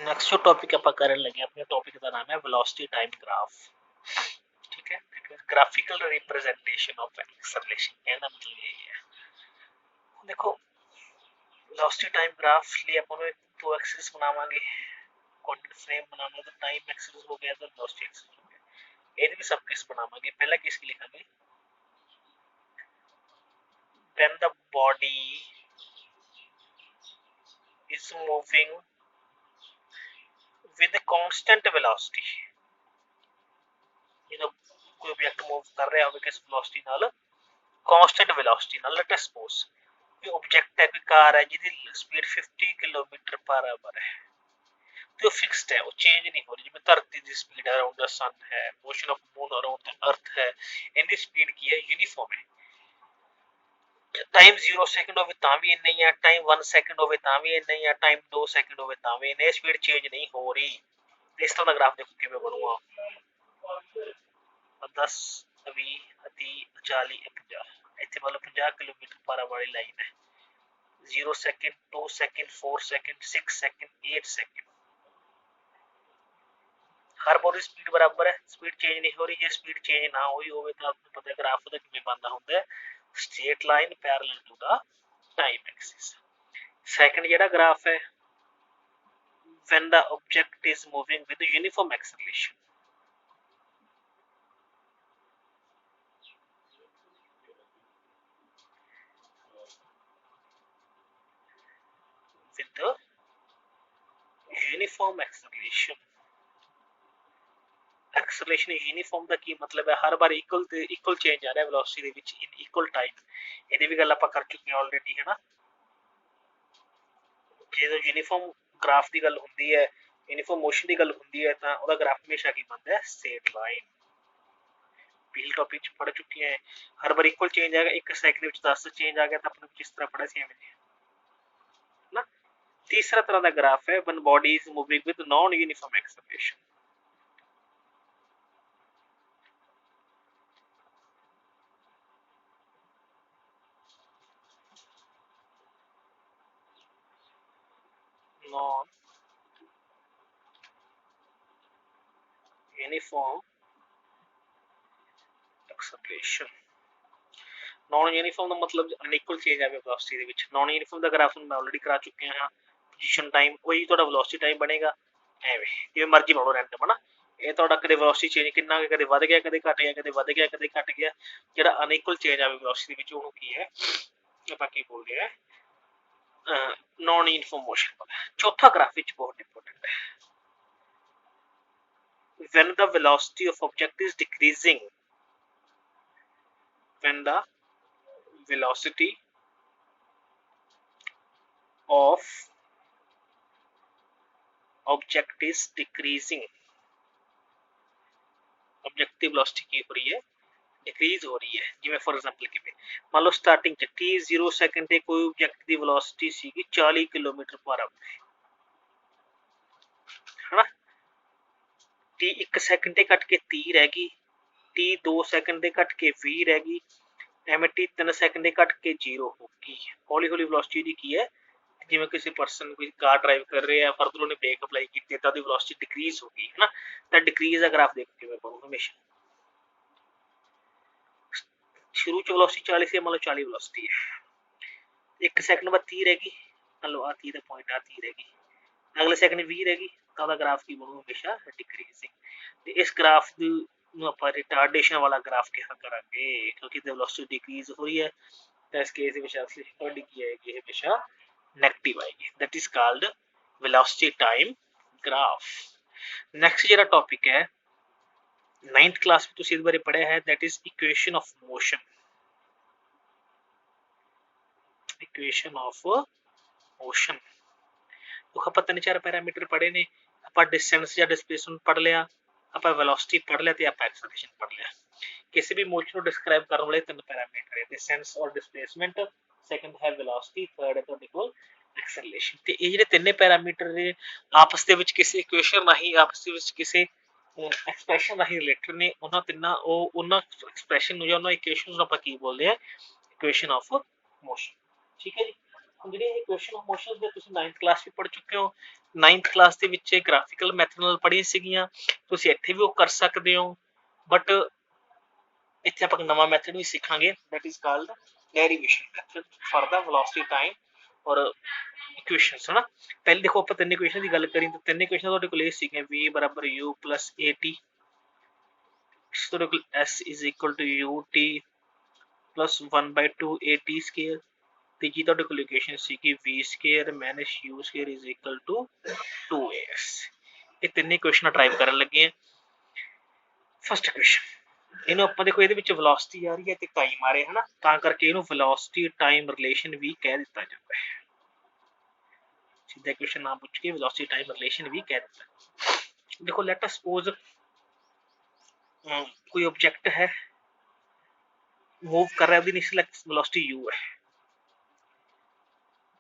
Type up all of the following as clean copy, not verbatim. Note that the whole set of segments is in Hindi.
नेक्स्ट जो टॉपिक आप करन लगे अपने टॉपिक का नाम है वेलोसिटी टाइम ग्राफ। ठीक है, ग्राफिकल रिप्रेजेंटेशन ऑफ एक्सेलरेशन, कहना मतलब यही है। देखो वेलोसिटी टाइम ग्राफ लिए अपन दो एक्सिस बनावांगे, कोऑर्डिनेट फ्रेम बनाना, तो टाइम एक्सिस हो गया तो वेलोसिटी एक्सिस हो गया। ये भी सब किस बनावांगे, पहला किस लिखांगे, when the body is moving with a constant velocity, ये तो कोई ऑब्जेक्ट मूव कर रहा है किस वेलोसिटी नाल, कांस्टेंट वेलोसिटी नाल। लेट अस सपोज ये ऑब्जेक्ट है, कोई कार है जिसकी स्पीड 50 किलोमीटर पर आवर है, तो फिक्स्ड है, वो चेंज नहीं हो रही। जिਵੇਂ धरती की स्पीड अराउंड द सन है, motion of moon around the earth है, इनकी स्पीड की है यूनिफॉर्म है। टाइम 0 सेकंड होवे तां भी इन्ना ही है, टाइम 1 सेकंड होवे तां भी इन्ना ही है, टाइम 2 सेकंड होवे तां भी इन्ना, स्पीड चेंज नहीं हो रही। इस तरह का ग्राफ देखो किਵੇਂ ਬਣੂਗਾ, 10 20 30 40 50, ਇੱਥੇ मतलब 50 किलोमीटर पर आवर वाली लाइन है। 0 second 2 second 4 second 6 second 8 second, हर बॉडी स्पीड बराबर है, स्पीड चेंज नहीं हो रही। जे स्पीड चेंज ना हुई होवे तो आपको पता है ग्राफ ਦਾ ਕਿਵੇਂ ਬਣਦਾ ਹੁੰਦਾ है, straight line parallel to the time axis. Second जेड़ा ग्राफ है, when the object is moving with uniform acceleration, with the uniform acceleration, acceleration uniform ਦਾ ਕੀ मतलब है, हर बार इक्वल चेंज आ रहा है वेलोसिटी ਦੇ ਵਿੱਚ इन इक्वल टाइम। ਇਹਦੀ ਵੀ ਗੱਲ ਆਪਾਂ ਕਰ ਚੁੱਕੇ ਹਾਂ ਆਲਰੇਡੀ, है ना। ਜਦੋਂ यूनिफॉर्म ग्राफ ਦੀ ਗੱਲ ਹੁੰਦੀ ਹੈ, यूनिफॉर्म मोशन ਦੀ ਗੱਲ ਹੁੰਦੀ ਹੈ, ਤਾਂ ਉਹਦਾ ग्राफ हमेशा ਕੀ ਬਣਦਾ है, स्ट्रेट लाइन। पिछले टॉपिक पढ़ चुके हैं, हर बार इक्वल चेंज आएगा, एक सेकंड में 10 चेंज आ गया तो अपने किस तरह पढ़ा सी ना। तीसरा तरह का ग्राफ है when body is moving with non uniform acceleration, non uniform acceleration। Non uniform ਦਾ मतलब ਅਨਇਕੁਅਲ ਚੇਂਜ ਆਵੇ ਵੈਲੋਸਿਟੀ ਦੇ ਵਿੱਚ। ਨॉन यूनिफॉर्म ਦਾ ਗ੍ਰਾਫ ਮੈਂ ਆਲਰੇਡੀ ਕਰਾ ਚੁੱਕਿਆ ਹਾਂ। ਪੋਜੀਸ਼ਨ ਟਾਈਮ ਉਹੀ ਤੁਹਾਡਾ ਵੈਲੋਸਿਟੀ ਟਾਈਮ ਬਣੇਗਾ, ਐਵੇਂ ਜਿਵੇਂ ਮਰਜ਼ੀ ਬਣੋ ਰੈਂਡਮ, ਹਨਾ। ਇਹ ਤੁਹਾਡਾ ਕਦੇ ਵੈਲੋਸਿਟੀ ਚੇਂਜ ਕਿੰਨਾ, ਕਦੇ ਵੱਧ ਗਿਆ, ਕਦੇ ਘਟ ਗਿਆ, ਕਦੇ ਵੱਧ ਗਿਆ, ਕਦੇ ਘਟ ਗਿਆ। ਜਿਹੜਾ ਅਨਇਕੁਅਲ ਚੇਂਜ ਆਵੇ ਵੈਲੋਸਿਟੀ ਦੇ ਵਿੱਚ ਉਹਨੂੰ ਕੀ ਹੈ, ਆਪਾਂ ਕੀ ਬੋਲਦੇ ਆ, नॉन यूनिफॉर्म मोशन। चौथा ग्राफ ਵਿੱਚ बहुत इंपॉर्टेंट है, when the velocity of object is decreasing, when the velocity of object is decreasing, object the velocity ਕੀ ਹੋ ਰਹੀ ਹੈ, डिक्रीज हो रही है। जिवें फॉर एग्जांपल किवें मान लो स्टार्टिंग च t 0 सेकंड ते कोई ऑब्जेक्ट दी वेलोसिटी सीगी 40 किलोमीटर पर आवर, है ना। t 1 सेकंड ते घट के 30 रह गई, t 2 सेकंड ते घट के 20 रह गई, एवें t 3 सेकंड ते घट के 0 हो गई। हौली हौली वेलोसिटी दी की है, जिवें किसी पर्सन कोई कार ड्राइव कर रहे हैं, फर्दर उन्हें ब्रेक अप्लाई कीती तां दी वेलोसिटी डिक्रीज हो गई, है ना। तां डिक्रीज दा ग्राफ देखो किवें बनू हमेशा। शुरू च वेलोसिटी 40 से मान लो 40 वेलोसिटी है, 1 सेकंड बाद 30 रहेगी, मान लो आ 30 दा पॉइंट आ 30 रहेगी, अगले सेकंड 20 रहेगी, तो ਉਹਦਾ ग्राफ की बनू हमेशा डिक्रीजिंग। ਤੇ ਇਸ ग्राफ ਨੂੰ ਆਪਾਂ ਰਿਟਾਰਡੇਸ਼ਨ ਵਾਲਾ ग्राफ ਕਿਹਾ ਕਰਾਂਗੇ, ਕਿਉਂਕਿ वेलोसिटी डिक्रीज हो रही है, तो इस केस में एक्सेलरेशन की आएगी हमेशा नेगेटिव आएगी। That is called velocity time graph. Next ਜਿਹੜਾ टॉपिक है 9th क्लास में ਤੁਸੀਂ ਇਸ ਬਾਰੇ ਪੜਿਆ ਹੈ, that is equation of motion, equation of motion. तो ਆਪਾਂ ਤਿੰਨ ਚਾਰ ਪੈਰਾਮੀਟਰ ਪੜੇ ਨੇ, ਆਪਾਂ डिस्टेंस ਜਾਂ डिस्प्लेसमेंट पढ़ लिया, ਆਪਾਂ वेलोसिटी पढ़ लिया, ਤੇ ਆਪਾਂ एक्सेलरेशन पढ़ लिया। किसी भी मोशन को डिस्क्राइब करने वाले तीन पैरामीटर है, डिस्टेंस और डिस्प्लेसमेंट, सेकंड है वेलोसिटी, थर्ड है ਤੁਹਾਡੇ ਕੋਲ एक्सेलरेशन। ਤੇ ਇਹ ਜਿਹੜੇ ਤਿੰਨੇ ਪੈਰਾਮੀਟਰ ਨੇ ਆਪਸ ਦੇ ਵਿੱਚ ਕਿਸੇ ਇਕੁਏਸ਼ਨ ਰਾਹੀਂ, ਆਪਸ ਦੇ ਵਿੱਚ ਕਿਸੇ ਐਕਸਪ੍ਰੈਸ਼ਨ ਰਾਹੀਂ ਰਿਲੇਟਡ ਨੇ। ਉਹਨਾਂ ਤਿੰਨਾਂ ਉਹਨਾਂ ਐਕਸਪ੍ਰੈਸ਼ਨ ਨੂੰ ਜਾਂ ਉਹਨਾਂ ਇਕੁਏਸ਼ਨ ਨੂੰ ਆਪਾਂ ਕੀ ਬੋਲਦੇ ਆ, ਇਕੁਏਸ਼ਨ ਆਫ मोशन। ठीक है जी। ਹੁਣ ਜਿਹੜੇ ਇਕੁਏਸ਼ਨ ਆਫ मोशन ਦੇ ਤੁਸੀਂ 9th क्लास ਵਿੱਚ ਪੜ ਚੁੱਕੇ ਹੋ, 9th ਕਲਾਸ ਦੇ ਵਿੱਚ ਗ੍ਰਾਫਿਕਲ ਮੈਥਡ ਨਾਲ ਪੜ੍ਹੀਆਂ ਸੀਗੀਆਂ, ਤੁਸੀਂ ਇੱਥੇ ਵੀ ਉਹ ਕਰ ਸਕਦੇ ਹੋ, ਬਟ ਇੱਥੇ ਆਪਾਂ ਨਵਾਂ ਮੈਥਡ ਵੀ ਸਿੱਖਾਂਗੇ, that is called derivation method for the velocity time ਔਰ ਇਕੁਏਸ਼ਨਸ ਹੈ ਨਾ। ਪਹਿਲੇ ਦੇਖੋ ਆਪਾਂ ਤਿੰਨ ਇਕੁਏਸ਼ਨ ਦੀ ਗੱਲ ਕਰੀ ਤਾਂ ਤਿੰਨ ਇਕੁਏਸ਼ਨ ਤੁਹਾਡੇ ਕੋਲ ਇਹ ਸੀਗੀਆਂ v ਬਰਾਬਰ u plus at, ਤੁਹਾਡੇ ਕੋਲ s is equal to ut plus 1/2 at square, ਤੀਜੀ ਤੁਹਾਡੇ ਕੋਲ ਇਕੁਏਸ਼ਨ ਸੀਗੀ v square minus u square is equal to 2as। ਇਹ ਤਿੰਨੇ ਇਕੁਏਸ਼ਨਾਂ ਡਰਾਈਵ ਕਰਨ ਲੱਗੇ ਆ। ਫਸਟ ਇਕੁਏਸ਼ਨ, ਇਹਨੂੰ ਆਪਾਂ ਦੇਖੋ ਇਹਦੇ ਵਿੱਚ ਵੈਲੋਸਿਟੀ ਆ ਰਹੀ ਹੈ ਤੇ ਟਾਈਮ ਆ ਰਿਹਾ ਹੈ ਨਾ, ਤਾਂ ਕਰਕੇ ਇਹਨੂੰ ਵੈਲੋਸਿਟੀ ਟਾਈਮ ਰਿਲੇਸ਼ਨ ਵੀ ਕਹਿ ਦਿੱਤਾ ਜਾਂਦਾ ਹੈ। ਸਿੱਧਾ ਇਕੁਏਸ਼ਨ ਨਾਮ ਪੁੱਛ ਕੇ ਵੈਲੋਸਿਟੀ ਟਾਈਮ ਰਿਲੇਸ਼ਨ ਵੀ ਕਹਿ ਦਿੱਤਾ। ਦੇਖੋ ਲੈਟ ਅਸ ਸਪੋਜ਼ कोई ऑब्जेक्ट है मूव कर रहा है, इनिशियल वेलोसिटी u है,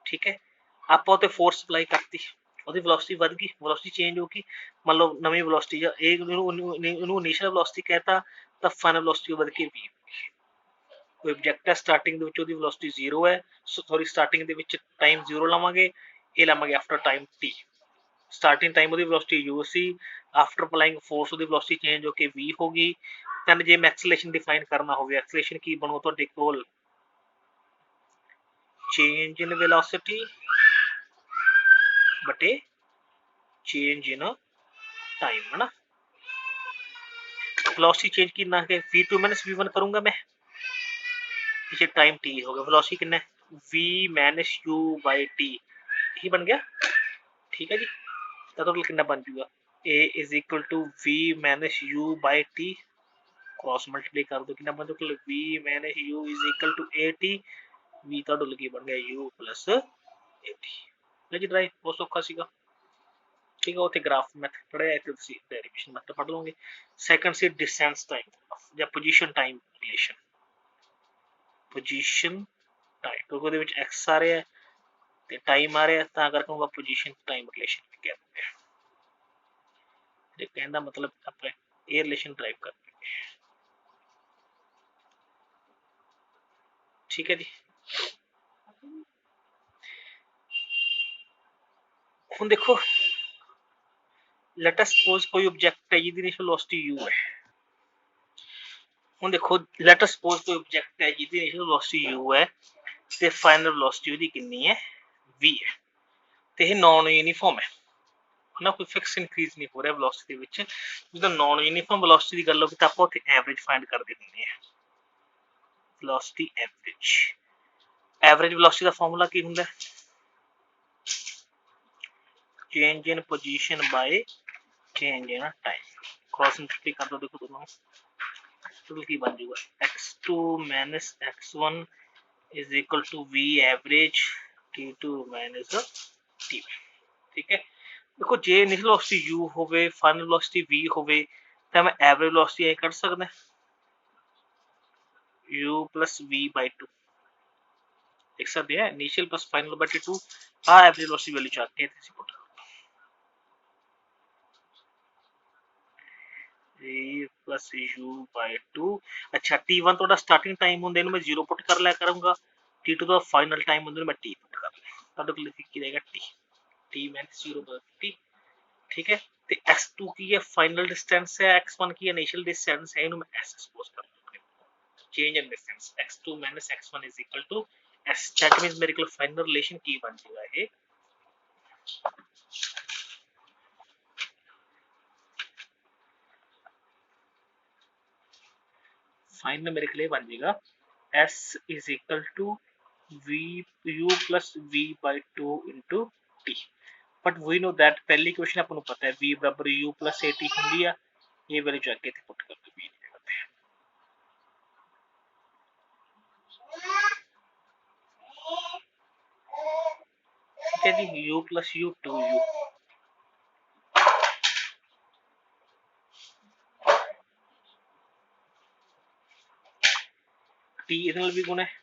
ठीक है। ਆਪਾਂ ਉਤੇ ਫੋਰਸ ਅਪਲਾਈ ਕਰਤੀ, ਉਹਦੀ ਵੈਲੋਸਿਟੀ ਵਧ ਗਈ, ਵੈਲੋਸਿਟੀ ਚੇਂਜ ਹੋ ਗਈ, ਮੰਨ ਲਓ ਨਵੀਂ ਵੈਲੋਸਿਟੀ ਜਾਂ ਇਹਨੂੰ ਇਨੀਸ਼ੀਅਲ ਵੈਲੋਸਿਟੀ ਕਹਿਤਾ ਤਾਂ ਫਾਈਨਲ ਵੈਲੋਸਿਟੀ ਵਧ ਕੇ v। ਕੋਈ ਆਬਜੈਕਟ ਹੈ ਸਟਾਰਟਿੰਗ ਦੇ ਵਿੱਚ ਉਹਦੀ ਵੈਲੋਸਿਟੀ 0 ਹੈ, ਸੌਰੀ ਸਟਾਰਟਿੰਗ ਦੇ ਵਿੱਚ ਟਾਈਮ 0 ਲਵਾਂਗੇ, ਇਹ ਲਵਾਂਗੇ after time t। Starting time ਉਹਦੀ ਵੈਲੋਸਿਟੀ u ਸੀ, ਆਫਟਰ ਅਪਲਾਈਂਗ ਫੋਰਸ ਉਹਦੀ ਵੈਲੋਸਿਟੀ ਚੇਂਜ ਹੋ ਕੇ v ਹੋ ਗਈ। then ਜੇ ਮੈਂ ਐਕਸਲੇਸ਼ਨ ਡਿਫਾਈਨ ਕਰਨਾ ਹੋਵੇ, ਐਕਸਲੇਸ਼ਨ ਕੀ ਬਣੂ ਤੁਹਾਡੇ ਕੋਲ, ਚੇਂਜ ਇਨ ਵੈਲੋਸਿਟੀ ਬਟੇ ਚੇਂਜ ਇਨ टाइम है ना। वेलोसिटी चेंज कितना है v2 माइनस v1 करूंगा मैं, पीछे टाइम t हो गया, वेलोसिटी कितना है v minus u by t, यही बन गया, ठीक है जी। तो टोटल कितना बन जाएगा a is equal to v minus u by t, cross multiply कर दो कितना बन जाएगा v minus u is equal to at, v तो टोटल की बन गया u प्लस at। जी ड्राइव बहुत सौखा सीगा, ठीक है। उत्थे ग्राफ मैथड पढ़िया है, तुसी डेरिवेशन मैथड पढ़ लोगे। सेकंड से डिस्टेंस टाइम या position time relation, position time क्योंकि ਉਹਦੇ ਵਿੱਚ x ਆ ਰਿਹਾ ਤੇ ਟਾਈਮ ਆ ਰਿਹਾ, ਤਾਂ ਕਰਕੇ ਉਹਦਾ पोजीशन टाइम रिलेशन भी कहते हैं। ਤੇ ਕਹਿਣ ਦਾ ਮਤਲਬ ਆਪਾਂ ਇਹ ਰਿਲੇਸ਼ਨ ਡਰਾਈਵ ਕਰਾਂਗੇ, ਠੀਕ ਹੈ ਜੀ। ਹੁਣ ਦੇਖੋ लेट अस सपोज कोई ऑब्जेक्ट है जिसकी इनिशियल वेलोसिटी u है, ਹੁਣ ਦੇਖੋ लेट अस सपोज कोई ऑब्जेक्ट है जिसकी इनिशियल वेलोसिटी u है ਤੇ ਫਾਈਨਲ वेलोसिटी ਉਹਦੀ ਕਿੰਨੀ ਹੈ v ਹੈ, ਤੇ ਇਹ ਨॉन यूनिफॉर्म ਹੈ ਨਾ, ਕੋਈ ਫਿਕਸ ਇਨਕਰੀਜ਼ ਨਹੀਂ ਹੋ ਰਿਹਾ वेलोसिटी ਦੇ ਵਿੱਚ। ਜਦੋਂ ਨॉन यूनिफॉर्म वेलोसिटी ਦੀ ਗੱਲ ਹੋਵੇ ਤਾਂ ਆਪਾਂ ਉੱਥੇ ਐਵਰੇਜ ਫਾਈਂਡ ਕਰਦੇ ਹੁੰਦੇ ਹਾਂ, वेलोसिटी एवरेज। एवरेज वेलोसिटी ਦਾ ਫਾਰਮੂਲਾ ਕੀ ਹੁੰਦਾ, change in position by change in time, cross multiply कर दो, देखो दोनों टोटल की बन जाएगा x2 minus x1 is equal to v average t2 minus t, ठीक है। देखो जे इनिशियल वेलोसिटी u होवे फाइनल वेलोसिटी v होवे ਤਾਂ ਮੈਂ एवरेज वेलोसिटी ਇਹ ਕੱਢ ਸਕਦਾ u plus v by 2, देख सकते हैं इनिशियल प्लस फाइनल by 2 आ एवरेज वेलोसिटी वैल्यू चाहते हैं इसे पुट प्लस u by 2। अच्छा t1 ਤੁਹਾਡਾ ਸਟਾਰਟਿੰਗ ਟਾਈਮ ਹੁੰਦੇ ਇਹਨੂੰ ਮੈਂ 0 ਪੁੱਟ ਕਰ ਲਿਆ ਕਰੂੰਗਾ, t2 ਦਾ ਫਾਈਨਲ ਟਾਈਮ ਹੁੰਦੇ ਮੈਂ t ਪੁੱਟ ਕਰ ਲਿਆ, ਤੁਹਾਡੇ ਕੋਲ ਕੀ ਰਹੇਗਾ t माइनस 0 by t, ठीक है। ਤੇ x2 ਕੀ ਹੈ ਫਾਈਨਲ ਡਿਸਟੈਂਸ ਹੈ, x1 ਕੀ ਇਨੀਸ਼ੀਅਲ ਡਿਸਟੈਂਸ ਹੈ, ਇਹਨੂੰ ਮੈਂ s ਸਪੋਜ਼ ਕਰ ਲੂੰਗਾ, change in distance x2 minus x1 is equal to s, that means ਮੇਰੇ ਕੋਲ ਫਾਈਨਲ ਰਿਲੇਸ਼ਨ ਕੀ ਬਣ ਜਾਏਗਾ, ਇਹ फाइनल मेरे लिए बन जाएगा s is equal to v u plus v by 2 into t, but we know that पहली क्वेश्चन अपन को पता है v बराबर u plus at होंगी है, ये वैल्यू जाके थे पुट कर दो v ठीक है जी, u plus u 2u t इधर भी गुना है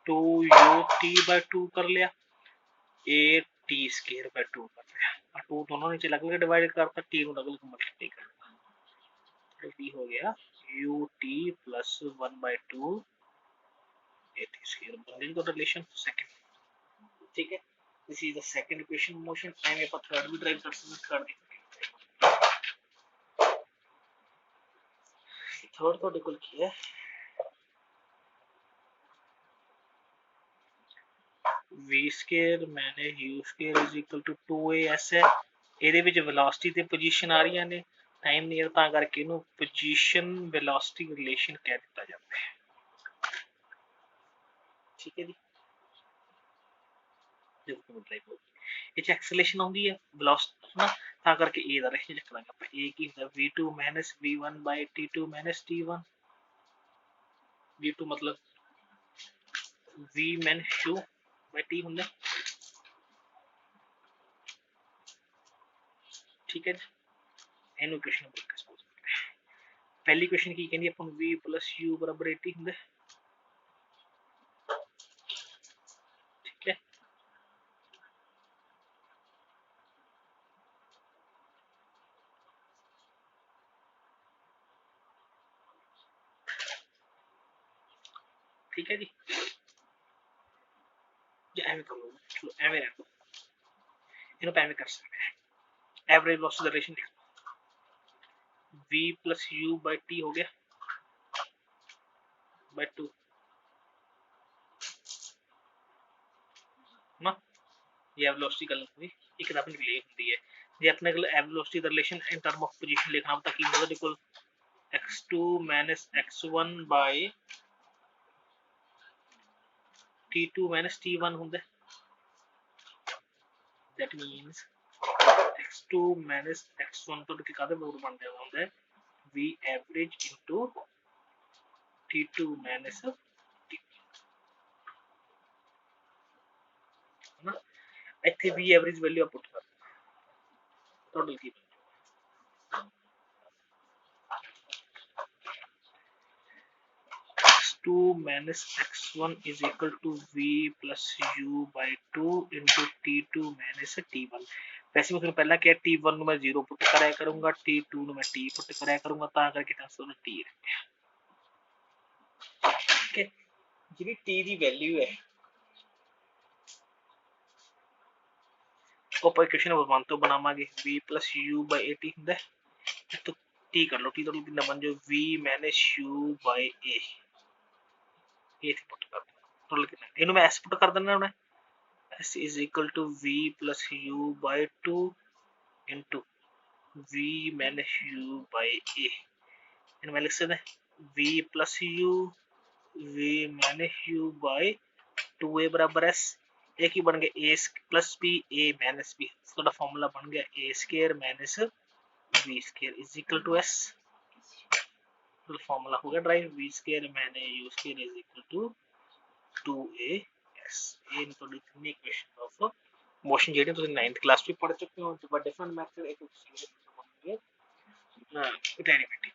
2u t by 2 कर लिया, a t स्क्वायर by 2 कर लिया, और 2 दोनों नीचे अलग अलग डिवाइड करता, t को अलग अलग मल्टीप्लाई करता, तो t हो गया u t plus 1 by 2 a t square बन गई तो रिलेशन सेकंड, ठीक है। This is the second equation motion and आप थर्ड भी ड्राइव कर सकते थर्ड ਤੁਹਾਡੇ ਕੋਲ ਕੀ ਹੈ v square minus u square is equal to 2as ਹੈ ਇਹਦੇ ਵਿੱਚ velocity ਤੇ position ਆ ਰਹੀਆਂ ਨੇ ਟਾਈਮ ਨੀਅਰ ਤਾਂ ਕਰਕੇ ਇਹਨੂੰ position velocity relation ਕਹਿ ਦਿੱਤਾ ਜਾਂਦਾ ਹੈ ਠੀਕ ਹੈ ਜੀ ਦੇਖੋ ਡਰਾਈਵ ਇਹ ਚ ਐਕਸਲੇਸ਼ਨ ਆਉਂਦੀ ਹੈ velocity ਨਾ ਤਾਂ ਕਰਕੇ a ਦਾ ਰੇਸ਼ੋ ਚੱਕ ਲਾਂਗੇ ਆਪਾਂ a ਕੀ ਹੁੰਦਾ v2 v1 t2 t1 v2 मतलब v u t ਹੁੰਦਾ ठीक है ਇਹਨੂੰ ਇਕੁਏਸ਼ਨ ਨੰਬਰ 1 ਸਪੋਜ਼ ਕਰਦੇ ਪਹਿਲੀ ਇਕੁਏਸ਼ਨ ਕੀ ਕਹਿੰਦੀ ਆਪਾਂ ਨੂੰ v u ਬਰਾਬਰ 80 ਹੁੰਦਾ ਠੀਕ ਹੈ ठीक है जी एवं करो चलो एवं रख दो इन्हों एवं कर सकते हैं एवरेज वेलोसिटी रिलेशन लिख v plus u by t हो गया बाय 2 ना ये वेलोसिटी गल हुई एक किताब में लिखी होती है जे अपने को वेलोसिटी दा relation in term of position लिखना होता की मतलब देखो x2 x1 bye t2 t1 ਹੁੰਦਾ that means x2 x1 तो के कादे बराबर बन जाएगा ਹੁੰਦਾ है v average into t2 t ना ਇੱਥੇ v average वैल्यू पुट कर टोटल की x2 minus x1 is equal to v plus u by 2 into t2 minus t1 वैसे मैं पहला क्या t1 ਨੂੰ मैं 0 ਪੁੱਟ ਕਰਿਆ ਕਰੂੰਗਾ t2 ਨੂੰ ਮੈਂ t ਪੁੱਟ ਕਰਿਆ ਕਰੂੰਗਾ ਤਾਂ ਕਰਕੇ ਤਾਂ ਸੋਨ t ਰਹਿ ਠੀਕ ਹੈ ਜਿਹੜੀ t ਦੀ ਵੈਲਿਊ ਹੈ ਉਹ ਆਪਾਂ ਇਕੁਏਸ਼ਨ ਨੰਬਰ 1 ਤੋਂ ਬਣਾਵਾਂਗੇ v plus u by 80 ਹੁੰਦਾ ਹੈ तो t कर लो t तो कितना बन जाओ v minus u by a ये पुट कर दो टोटल कितना इन्हों मैं s पुट कर देना है s is equal to v plus u by 2 into v minus u by a इन्हें मैं लिख सकते हैं v plus u v minus u by 2a बराबर s एक ही बन गया a plus b a minus b इसका फॉर्मूला बन गया a square minus v square is equal to s तो फॉर्मूला हो गया drive v square minus u square is equal to 2as ये थोड़ी इतनी इक्वेशन ऑफ मोशन जेडी तो 9th क्लास में पढ़ चुके हो बट डिफरेंट मेथड एक डेरिवेटिव